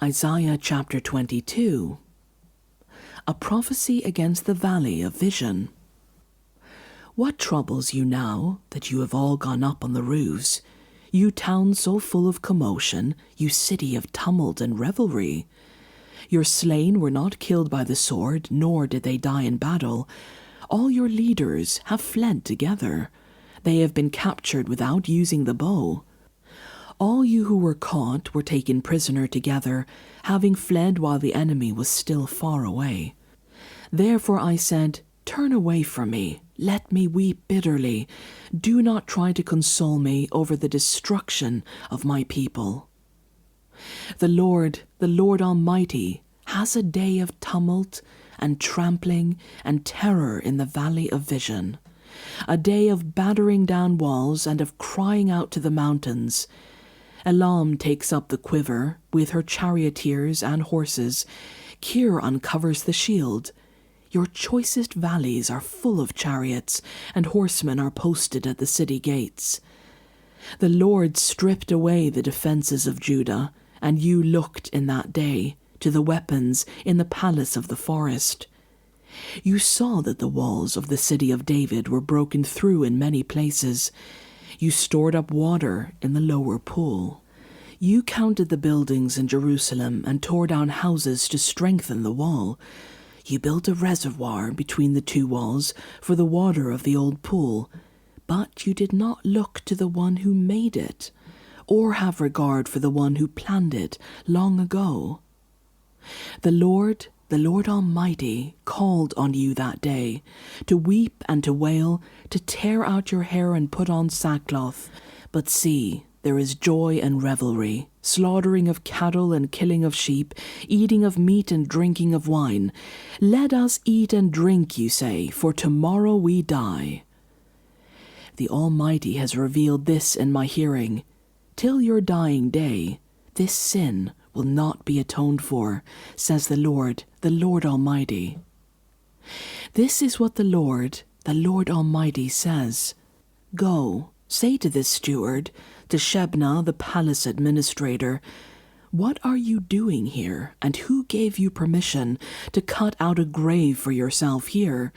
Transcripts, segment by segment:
Isaiah chapter 22. A prophecy against the valley of vision. What troubles you now that you have all gone up on the roofs, you town so full of commotion, you city of tumult and revelry? Your slain were not killed by the sword, nor did they die in battle. All your leaders have fled together. They have been captured without using the bow. All you who were caught were taken prisoner together, having fled while the enemy was still far away. Therefore I said, Turn away from me, let me weep bitterly. Do not try to console me over the destruction of my people. The Lord Almighty, has a day of tumult and trampling and terror in the valley of vision, a day of battering down walls and of crying out to the mountains. Elam takes up the quiver with her charioteers and horses. Kir uncovers the shield. Your choicest valleys are full of chariots, and horsemen are posted at the city gates. The Lord stripped away the defences of Judah, and you looked in that day to the weapons in the palace of the forest. You saw that the walls of the city of David were broken through in many places. You stored up water in the lower pool. You counted the buildings in Jerusalem and tore down houses to strengthen the wall. You built a reservoir between the two walls for the water of the old pool, but you did not look to the one who made it, or have regard for the one who planned it long ago. The Lord Almighty called on you that day, to weep and to wail, to tear out your hair and put on sackcloth. But see, there is joy and revelry, slaughtering of cattle and killing of sheep, eating of meat and drinking of wine. Let us eat and drink, you say, for tomorrow we die. The Almighty has revealed this in my hearing. Till your dying day, this sin will not be atoned for, says the Lord Almighty. This is what the Lord Almighty says. Go, say to this steward, to Shebna the palace administrator, what are you doing here, and who gave you permission to cut out a grave for yourself here,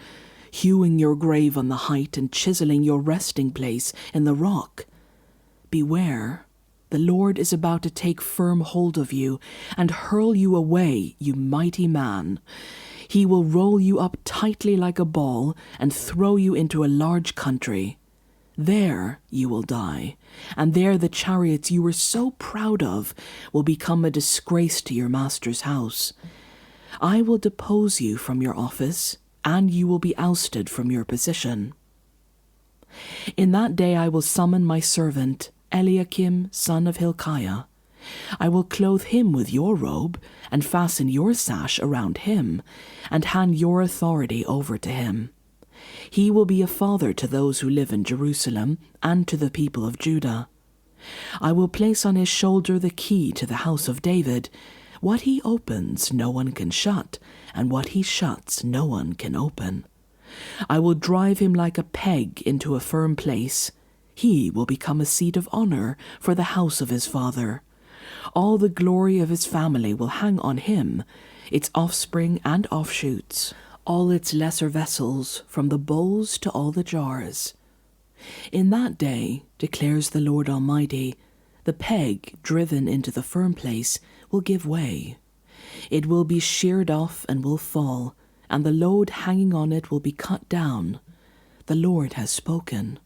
hewing your grave on the height and chiseling your resting place in the rock? Beware. The Lord is about to take firm hold of you and hurl you away, you mighty man. He will roll you up tightly like a ball and throw you into a large country. There you will die, and there the chariots you were so proud of will become a disgrace to your master's house. I will depose you from your office, and you will be ousted from your position. In that day I will summon my servant, Eliakim, son of Hilkiah. I will clothe him with your robe, and fasten your sash around him, and hand your authority over to him. He will be a father to those who live in Jerusalem, and to the people of Judah. I will place on his shoulder the key to the house of David. What he opens no one can shut, and what he shuts no one can open. I will drive him like a peg into a firm place. He will become a seat of honor for the house of his father. All the glory of his family will hang on him, its offspring and offshoots, all its lesser vessels, from the bowls to all the jars. In that day, declares the Lord Almighty, the peg driven into the firm place will give way. It will be sheared off and will fall, and the load hanging on it will be cut down. The Lord has spoken.